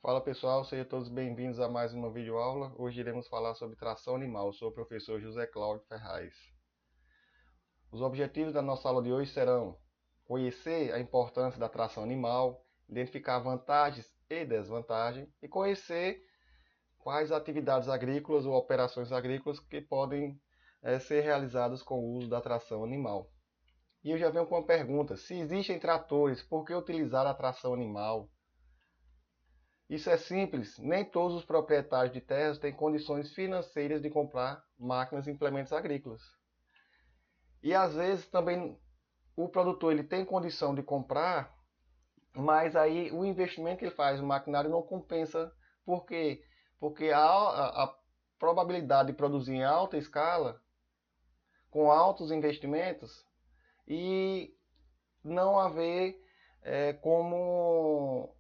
Fala pessoal, sejam todos bem-vindos a mais uma videoaula. Hoje iremos falar sobre tração animal. Eu sou o professor José Cláudio Ferraz. Os objetivos da nossa aula de hoje serão conhecer a importância da tração animal, identificar vantagens e desvantagens e conhecer quais atividades agrícolas ou operações agrícolas que podem ser realizadas com o uso da tração animal. E eu já venho com uma pergunta: se existem tratores, por que utilizar a tração animal? Isso é simples, nem todos os proprietários de terras têm condições financeiras de comprar máquinas e implementos agrícolas. E às vezes também o produtor ele tem condição de comprar, mas aí o investimento que ele faz no maquinário não compensa. Por quê? Porque a probabilidade de produzir em alta escala, com altos investimentos, e não haver como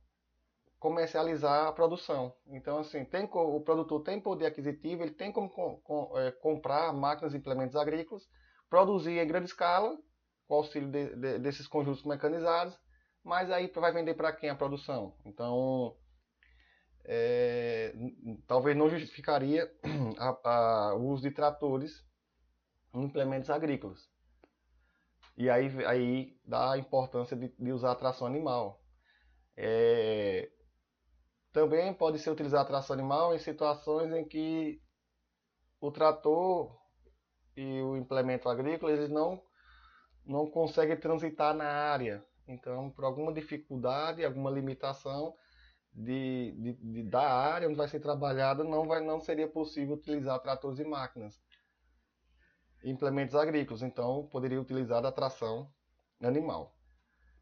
comercializar a produção. Então, assim, o produtor tem poder aquisitivo, ele tem como comprar máquinas e implementos agrícolas, produzir em grande escala, com o auxílio desses conjuntos mecanizados, mas aí vai vender para quem a produção? Então, talvez não justificaria o uso de tratores em implementos agrícolas. E aí dá a importância de usar a tração animal. Também pode ser utilizada a tração animal em situações em que o trator e o implemento agrícola eles não conseguem transitar na área. Então, por alguma dificuldade, alguma limitação da área onde vai ser trabalhada, não seria possível utilizar tratores e máquinas, implementos agrícolas. Então, poderia utilizar a tração animal.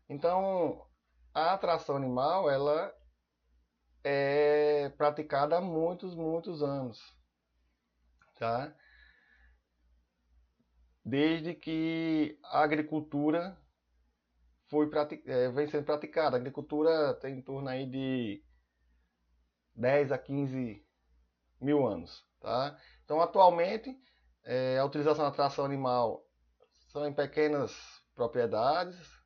Então, a tração animal ela é praticada há muitos anos, tá? Desde que a agricultura vem sendo praticada. A agricultura tem em torno aí de 10 a 15 mil anos, tá? Então, atualmente, a utilização da tração animal são em pequenas propriedades,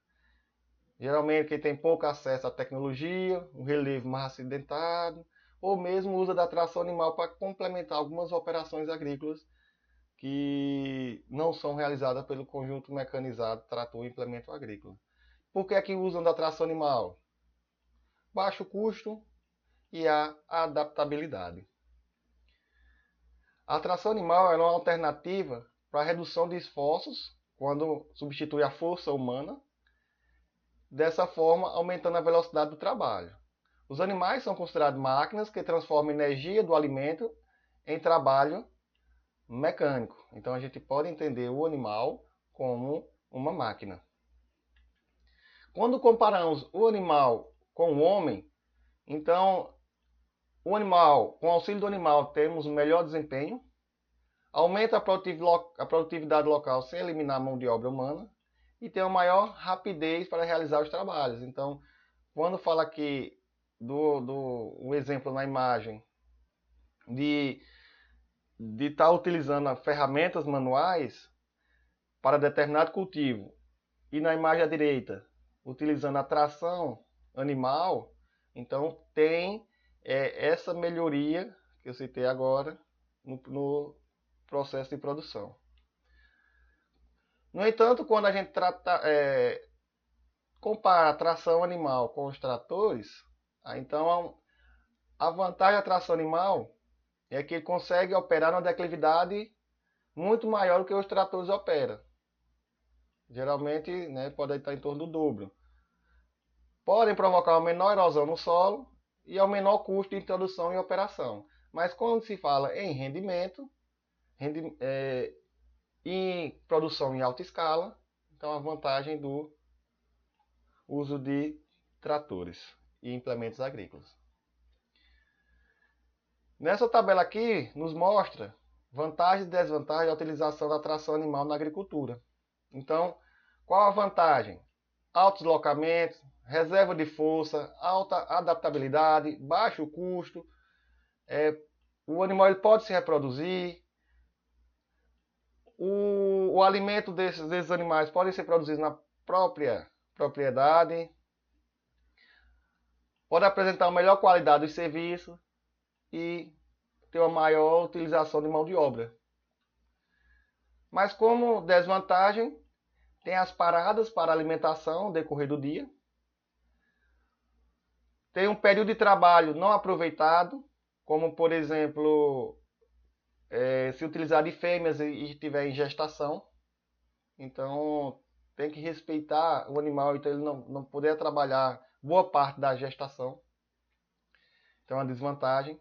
geralmente quem tem pouco acesso à tecnologia, um relevo mais acidentado, ou mesmo usa da tração animal para complementar algumas operações agrícolas que não são realizadas pelo conjunto mecanizado trator e implemento agrícola. Por que é que usam da tração animal? Baixo custo e a adaptabilidade. A tração animal é uma alternativa para a redução de esforços quando substitui a força humana, dessa forma aumentando a velocidade do trabalho. Os animais são considerados máquinas que transformam a energia do alimento em trabalho mecânico. Então a gente pode entender o animal como uma máquina. Quando comparamos o animal com o homem, então o animal, com o auxílio do animal, temos um melhor desempenho, aumenta a produtividade local sem eliminar a mão de obra humana e tem uma maior rapidez para realizar os trabalhos. Então, quando fala aqui um exemplo na imagem de estar utilizando ferramentas manuais para determinado cultivo e na imagem à direita utilizando a tração animal, então tem essa melhoria que eu citei agora no processo de produção. No entanto, quando a gente compara a tração animal com os tratores, então a vantagem da tração animal é que ele consegue operar numa declividade muito maior do que os tratores operam. Geralmente, né, pode estar em torno do dobro. Podem provocar uma menor erosão no solo e ao menor custo de introdução e operação. Mas quando se fala em rendimento, em produção em alta escala, então a vantagem do uso de tratores e implementos agrícolas. Nessa tabela aqui nos mostra vantagens e desvantagens da utilização da tração animal na agricultura. Então, qual a vantagem? Altos deslocamentos, reserva de força, alta adaptabilidade, baixo custo, o animal ele pode se reproduzir, o alimento desses animais pode ser produzido na própria propriedade, pode apresentar uma melhor qualidade dos serviços e ter uma maior utilização de mão de obra. Mas como desvantagem, tem as paradas para alimentação no decorrer do dia. Tem um período de trabalho não aproveitado, como por exemplo, se utilizar de fêmeas e estiver em gestação. Então tem que respeitar o animal, então ele não poder trabalhar boa parte da gestação. Então é uma desvantagem.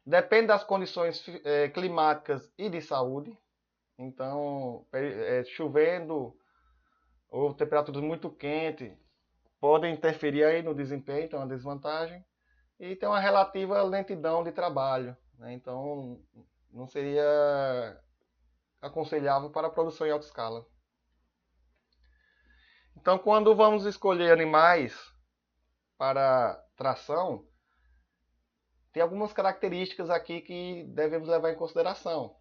Depende das condições climáticas e de saúde. Então, chovendo ou temperaturas muito quentes podem interferir aí no desempenho, então é uma desvantagem. E tem uma relativa lentidão de trabalho, né? Então não seria aconselhável para a produção em alta escala. Então, quando vamos escolher animais para tração, tem algumas características aqui que devemos levar em consideração.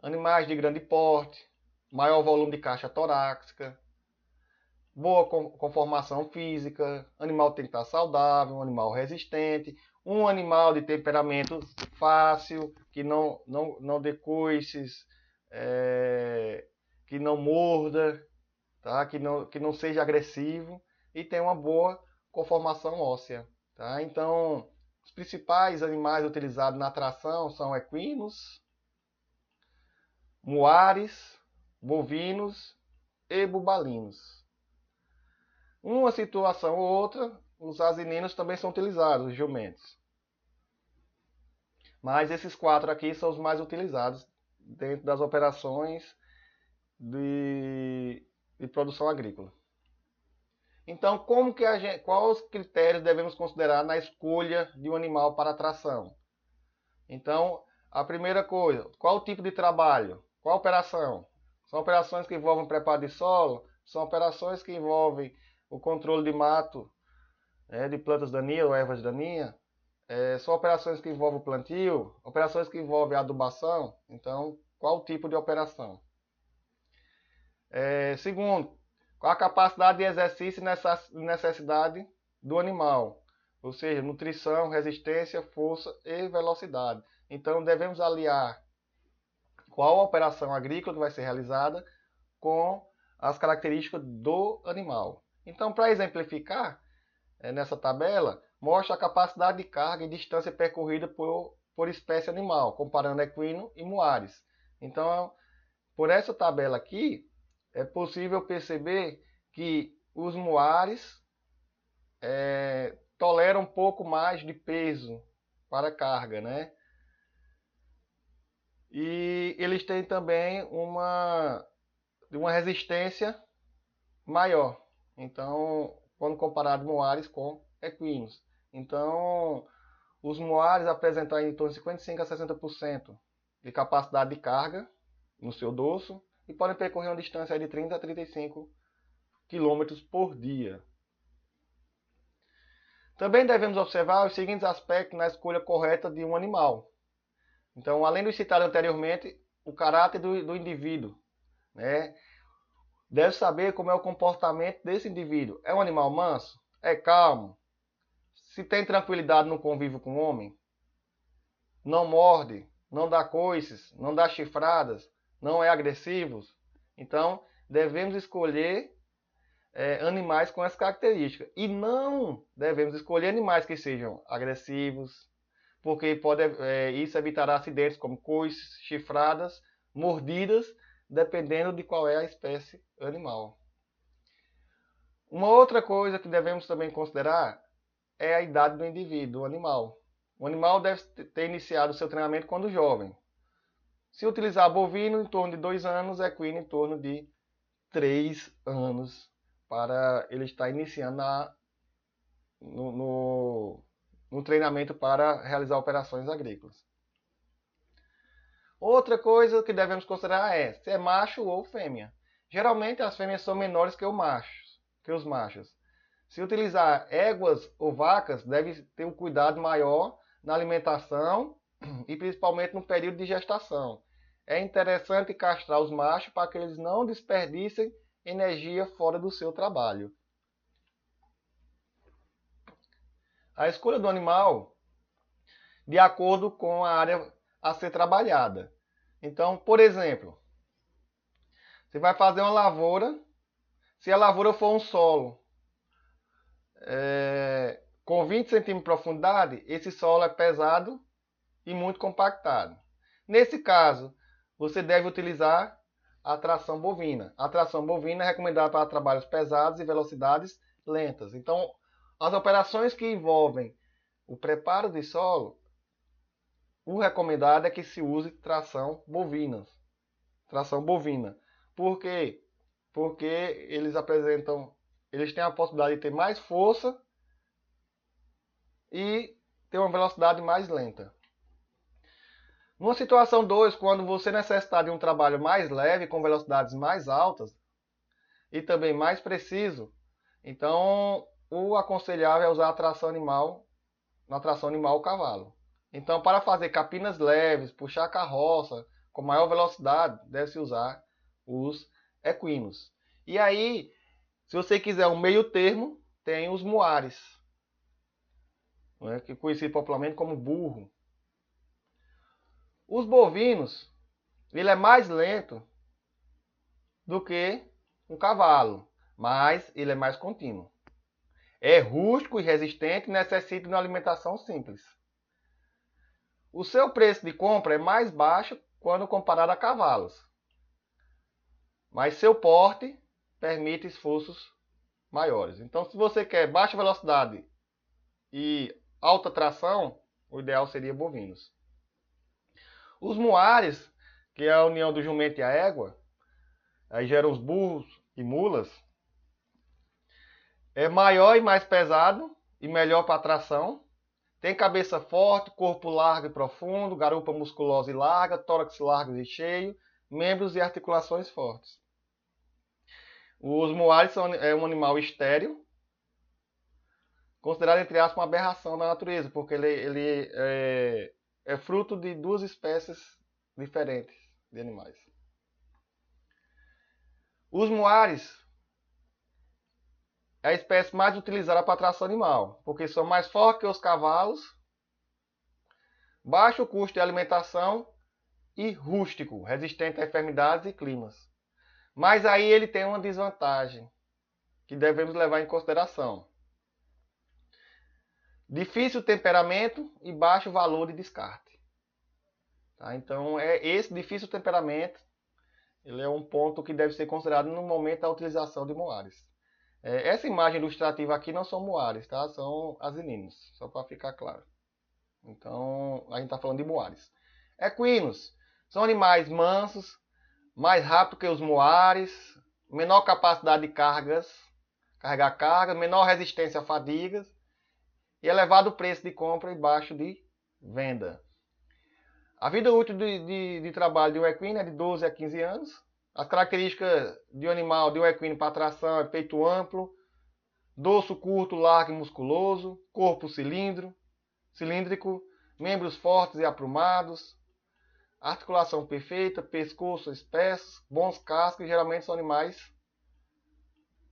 Animais de grande porte, maior volume de caixa torácica, boa conformação física, animal tem que estar saudável, um animal resistente, um animal de temperamento fácil, que não dê coices, que não morda, tá? que não seja agressivo e tem uma boa conformação óssea. Tá? Então, os principais animais utilizados na tração são equinos, muares, bovinos e bubalinos. Uma situação ou outra, os asininos também são utilizados, os jumentos. Mas esses 4 aqui são os mais utilizados dentro das operações de produção agrícola. Então, quais os critérios devemos considerar na escolha de um animal para tração? Então, a primeira coisa, qual o tipo de trabalho? Qual operação? São operações que envolvem preparo de solo? São operações que envolvem o controle de mato, de plantas daninhas ou ervas daninhas? São operações que envolvem plantio? Operações que envolvem adubação? Então, qual o tipo de operação? Segundo, qual a capacidade de exercício e necessidade do animal? Ou seja, nutrição, resistência, força e velocidade. Então, devemos aliar qual a operação agrícola que vai ser realizada com as características do animal. Então, para exemplificar, nessa tabela, mostra a capacidade de carga e distância percorrida por espécie animal, comparando equino e muares. Então, por essa tabela aqui, é possível perceber que os muares toleram um pouco mais de peso para carga, né? E eles têm também uma resistência maior. Então, quando comparado muares com equinos. Então, os muares apresentam em torno de 55 a 60% de capacidade de carga no seu dorso e podem percorrer uma distância de 30 a 35 km por dia. Também devemos observar os seguintes aspectos na escolha correta de um animal. Então, além do citado anteriormente, o caráter do indivíduo, né? Deve saber como é o comportamento desse indivíduo. É um animal manso? É calmo? Se tem tranquilidade no convívio com o homem? Não morde? Não dá coices? Não dá chifradas? Não é agressivo? Então, devemos escolher animais com essa característica. E não devemos escolher animais que sejam agressivos, porque isso evitará acidentes como coices, chifradas, mordidas, dependendo de qual é a espécie animal. Uma outra coisa que devemos também considerar é a idade do indivíduo, do animal. O animal deve ter iniciado seu treinamento quando jovem. Se utilizar bovino, em torno de 2 anos, equino em torno de 3 anos, para ele estar iniciando no treinamento para realizar operações agrícolas. Outra coisa que devemos considerar é se é macho ou fêmea. Geralmente as fêmeas são menores que os machos. Se utilizar éguas ou vacas, deve ter um cuidado maior na alimentação e principalmente no período de gestação. É interessante castrar os machos para que eles não desperdicem energia fora do seu trabalho. A escolha do animal de acordo com a área a ser trabalhada. Então, por exemplo, você vai fazer uma lavoura. Se a lavoura for um solo com 20 centímetros de profundidade, esse solo é pesado e muito compactado. Nesse caso, você deve utilizar a tração bovina. A tração bovina é recomendada para trabalhos pesados e velocidades lentas. Então, as operações que envolvem o preparo de solo, o recomendado é que se use tração bovina. Tração bovina. Por quê? Porque eles têm a possibilidade de ter mais força e ter uma velocidade mais lenta. Numa situação 2, quando você necessitar de um trabalho mais leve, com velocidades mais altas e também mais preciso, então o aconselhável é usar a tração animal, na tração animal o cavalo. Então, para fazer capinas leves, puxar a carroça com maior velocidade, deve-se usar os equinos. E aí, se você quiser um meio termo, tem os muares, né, que é conhecido popularmente como burro. Os bovinos, ele é mais lento do que um cavalo, mas ele é mais contínuo. É rústico e resistente e necessita de uma alimentação simples. O seu preço de compra é mais baixo quando comparado a cavalos, mas seu porte permite esforços maiores. Então, se você quer baixa velocidade e alta tração, o ideal seria bovinos. Os muares, que é a união do jumento e a égua, aí geram os burros e mulas, é maior e mais pesado e melhor para tração. Tem cabeça forte, corpo largo e profundo, garupa musculosa e larga, tórax largo e cheio, membros e articulações fortes. Os muares são um animal estéril, considerado, entre aspas, uma aberração da natureza, porque ele é fruto de duas espécies diferentes de animais. Os muares é a espécie mais utilizada para tração animal, porque são mais fortes que os cavalos, baixo custo de alimentação e rústico, resistente a enfermidades e climas. Mas aí ele tem uma desvantagem que devemos levar em consideração. Difícil temperamento e baixo valor de descarte. Tá? Então, esse difícil temperamento ele é um ponto que deve ser considerado no momento da utilização de muares. Essa imagem ilustrativa aqui não são muares, tá? São asininos, só para ficar claro. Então, a gente está falando de muares. Equinos são animais mansos, mais rápidos que os muares, menor capacidade de carregar carga, menor resistência a fadigas e elevado preço de compra e baixo de venda. A vida útil de trabalho de um equino é de 12 a 15 anos. As características de um animal, de um equino para tração, é peito amplo, dorso curto, largo e musculoso, corpo cilíndrico, membros fortes e aprumados, articulação perfeita, pescoço espesso, bons cascos e geralmente são animais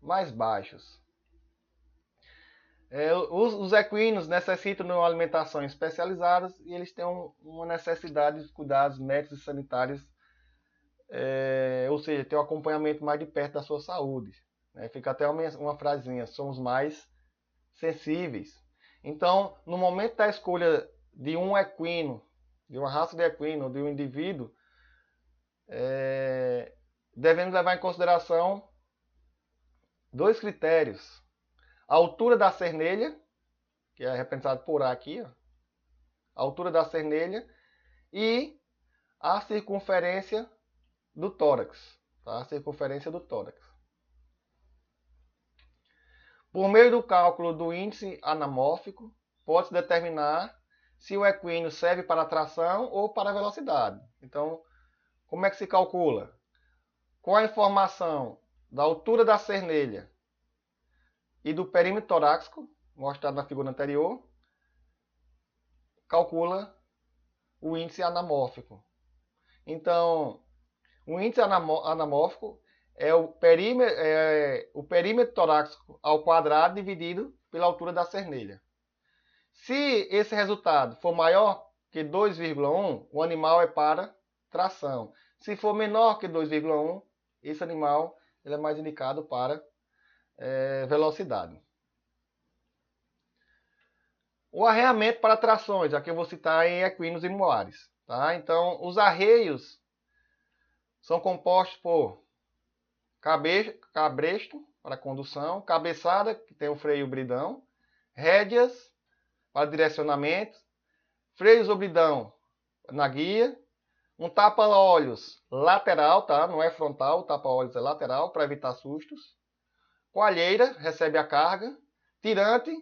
mais baixos. Os equinos necessitam de uma alimentação especializada e eles têm uma necessidade de cuidados médicos e sanitários, ou seja, ter um acompanhamento mais de perto da sua saúde. Fica até uma frasinha, somos mais sensíveis. Então, no momento da escolha de um equino, de uma raça de equino, de um indivíduo, devemos levar em consideração dois critérios. A altura da cernelha, que é representado por aqui, ó, a altura da cernelha, e a circunferência do tórax. Tá? A circunferência do tórax. Por meio do cálculo do índice anamórfico, pode-se determinar se o equino serve para tração ou para velocidade. Então, como é que se calcula? Com a informação da altura da cernelha e do perímetro torácico, mostrado na figura anterior, calcula o índice anamórfico. Então, o índice anamórfico é o perímetro torácico ao quadrado dividido pela altura da cernelha. Se esse resultado for maior que 2,1, o animal é para tração. Se for menor que 2,1, esse animal ele é mais indicado para velocidade. O arreamento para trações, aqui eu vou citar em equinos e moares. Tá? Então, os arreios são compostos por cabresto para condução, cabeçada, que tem o freio bridão, rédeas para direcionamento, freios ou bridão na guia, um tapa-olhos lateral, tá? Não é frontal, o tapa-olhos é lateral para evitar sustos, coalheira, recebe a carga, tirante,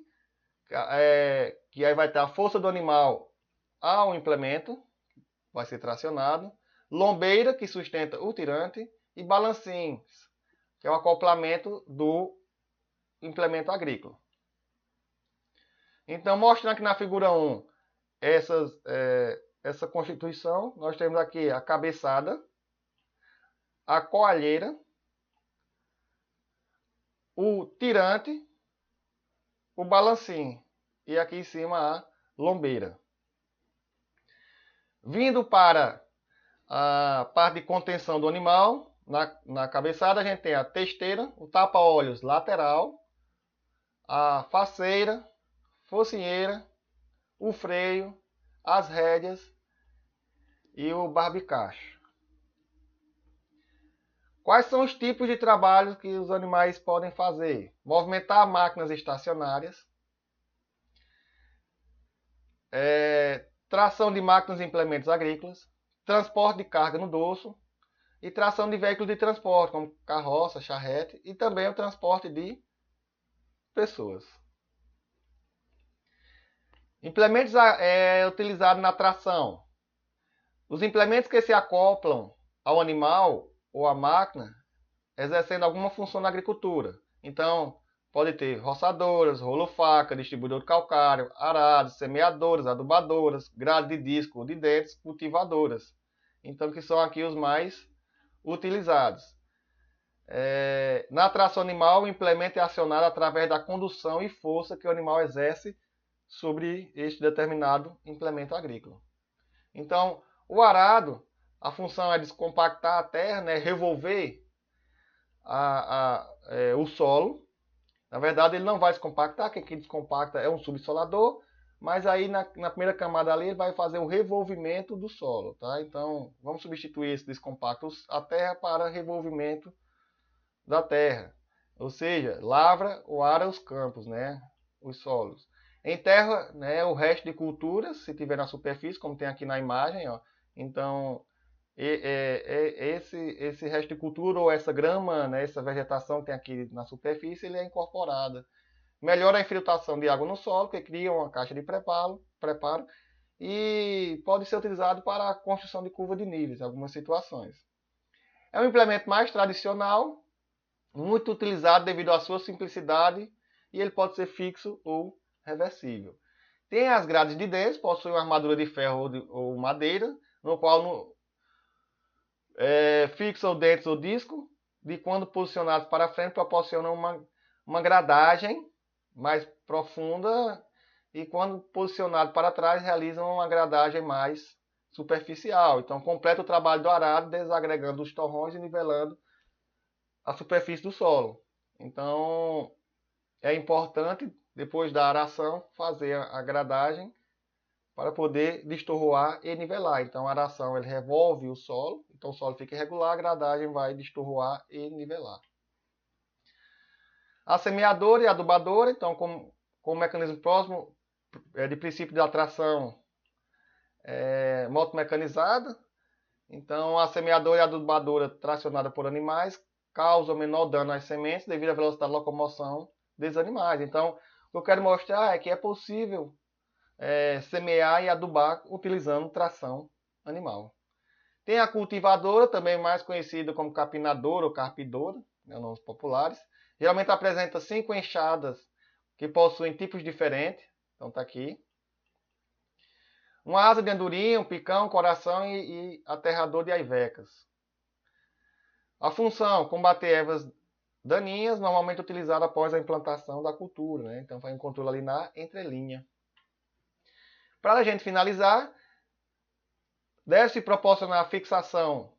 que aí vai ter a força do animal ao implemento, vai ser tracionado, lombeira, que sustenta o tirante, e balancins, que é o acoplamento do implemento agrícola. Então, mostrando aqui na figura 1 essa constituição, nós temos aqui a cabeçada, a coalheira, o tirante, o balancim e aqui em cima a lombeira. Vindo para a parte de contenção do animal, na cabeçada a gente tem a testeira, o tapa-olhos lateral, a faceira, focinheira, o freio, as rédeas e o barbicacho. Quais são os tipos de trabalhos que os animais podem fazer? Movimentar máquinas estacionárias, tração de máquinas e implementos agrícolas, transporte de carga no dorso e tração de veículos de transporte, como carroça, charrete, e também o transporte de pessoas. Implementos utilizados na tração. Os implementos que se acoplam ao animal ou à máquina, exercendo alguma função na agricultura. Então, pode ter roçadoras, rolo-faca, distribuidor de calcário, arados, semeadoras, adubadoras, grade de disco ou de dentes, cultivadoras. Então, que são aqui os mais utilizados. Na tração animal, o implemento é acionado através da condução e força que o animal exerce sobre este determinado implemento agrícola. Então, o arado, a função é descompactar a terra, né, revolver o solo. Na verdade, ele não vai descompactar, que quem descompacta é um subsolador, mas aí na primeira camada ali ele vai fazer o revolvimento do solo. Tá? Então, vamos substituir esse descompacto a terra para revolvimento da terra. Ou seja, lavra ou ara os campos, né, os solos. Enterra, né, o resto de culturas, se tiver na superfície, como tem aqui na imagem. Ó. Então, esse resto de cultura ou essa grama, né, essa vegetação que tem aqui na superfície, ele é incorporada. Melhora a infiltração de água no solo, que cria uma caixa de preparo e pode ser utilizado para a construção de curva de níveis em algumas situações. É um implemento mais tradicional, muito utilizado devido à sua simplicidade, e ele pode ser fixo ou reversível. Tem as grades de dentes, possui uma armadura de ferro ou madeira, no qual fixam dentes ou disco, de quando posicionados para frente proporcionam uma gradagem mais profunda, e quando posicionado para trás realizam uma gradagem mais superficial. Então completa o trabalho do arado, desagregando os torrões e nivelando a superfície do solo. Então é importante, depois da aração, fazer a gradagem para poder destorroar e nivelar. Então a aração ele revolve o solo, então o solo fica irregular, a gradagem vai destorroar e nivelar. A semeadora e a adubadora, então com o mecanismo próximo de princípio de atração motomecanizada. Então a semeadora e a adubadora tracionada por animais causam menor dano às sementes devido à velocidade de locomoção dos animais. Então o que eu quero mostrar é que é possível semear e adubar utilizando tração animal. Tem a cultivadora, também mais conhecida como capinadora ou carpidora, né, nomes populares. Geralmente apresenta 5 enxadas que possuem tipos diferentes. Então está aqui. Uma asa de andorinha, um picão, coração e aterrador de aivecas. A função, combater ervas daninhas, normalmente utilizada após a implantação da cultura. Né? Então faz um controle ali na entrelinha. Para a gente finalizar, deve-se proporcionar a fixação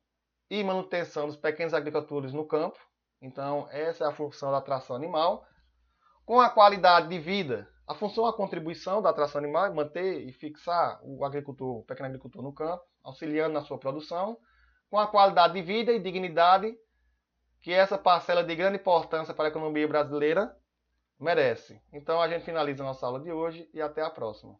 e manutenção dos pequenos agricultores no campo. Então, essa é a função da atração animal. Com a qualidade de vida, a função, a contribuição da atração animal é manter e fixar o agricultor, o pequeno agricultor no campo, auxiliando na sua produção, com a qualidade de vida e dignidade que essa parcela de grande importância para a economia brasileira merece. Então, a gente finaliza a nossa aula de hoje e até a próxima.